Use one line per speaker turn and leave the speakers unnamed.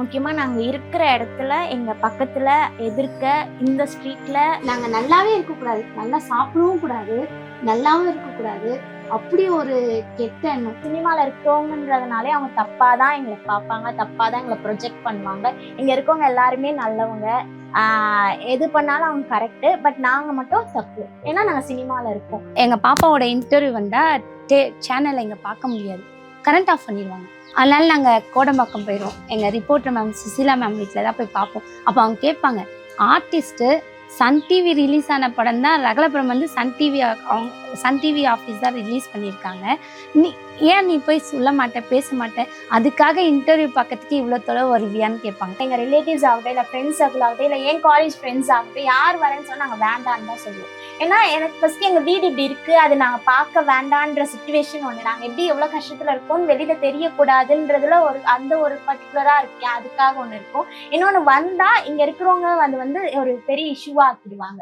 முக்கியமாக நாங்கள் இருக்கிற இடத்துல எங்கள் பக்கத்தில் எதிர்க்க இந்த ஸ்ட்ரீட்டில்
நாங்கள் நல்லாவே இருக்கக்கூடாது, நல்லா சாப்பிடவும் கூடாது, நல்லாவும் இருக்கக்கூடாது. அப்படி ஒரு கெட்ட எண்ணம்.
சினிமாவில் இருக்கிறவங்கன்றதுனாலே அவங்க தப்பாக தான் எங்களை பார்ப்பாங்க, தப்பாக தான் எங்களை ப்ரொஜெக்ட் பண்ணுவாங்க. இங்கே இருக்கவங்க எல்லாருமே நல்லவங்க, எது பண்ணாலும் அவங்க கரெக்டு, பட் நாங்கள் மட்டும் தப்பு. ஏன்னா நாங்கள் சினிமாவில் இருக்கோம்.
எங்கள் பாப்பாவோட இன்டர்வியூ வந்தால் சேனலில் இங்கே பார்க்க முடியாது, கரண்ட் ஆஃப் பண்ணிடுவாங்க. அதனால நாங்கள் கோடம்பாக்கம் போயிடுவோம். எங்கள் ரிப்போர்ட்டர் மேம் சுசீலா மேம் வீட்டில் தான் போய் பார்ப்போம். அப்போ அவங்க கேட்பாங்க, ஆர்டிஸ்ட்டு சன் டிவி ரிலீஸ் ஆன படம் தான் ரகலபுரம் வந்து சன் டிவி ஆஃபீஸ் தான் ரிலீஸ் பண்ணியிருக்காங்க. நீ போய் சொல்ல மாட்டேன், பேச மாட்டேன், அதுக்காக இன்டர்வியூ பார்க்கறதுக்கு இவ்வளோ தொலை வருவியான்னு கேட்பாங்க.
எங்கள் ரிலேட்டிவ்ஸ் ஆகட்டும், இல்லை ஃப்ரெண்ட்ஸ் சர்க்கிள் ஆகட்டும், இல்லை என் காலேஜ் ஃப்ரெண்ட்ஸ் ஆகட்டும், யார் வரேன்னு சொன்னால் நாங்கள் வேண்டான்னு தான் சொல்லுவோம். ஏன்னா எனக்கு ஃபஸ்ட்டு எங்கள் வீடு இப்படி இருக்குது, அது நாங்கள் பார்க்க வேண்டான்ற சுச்சுவேஷன் ஒன்று. நாங்கள் எப்படி எவ்வளோ கஷ்டத்தில் இருக்கோம்னு வெளியில் தெரியக்கூடாதுன்றதுல ஒரு பர்டிகுலராக இருக்கு, அதுக்காக ஒன்று இருக்கும். இன்னொன்று வந்தால் இங்கே இருக்கிறவங்க வந்து ஒரு பெரிய இஷ்யூவாக ஆக்கிடுவாங்க.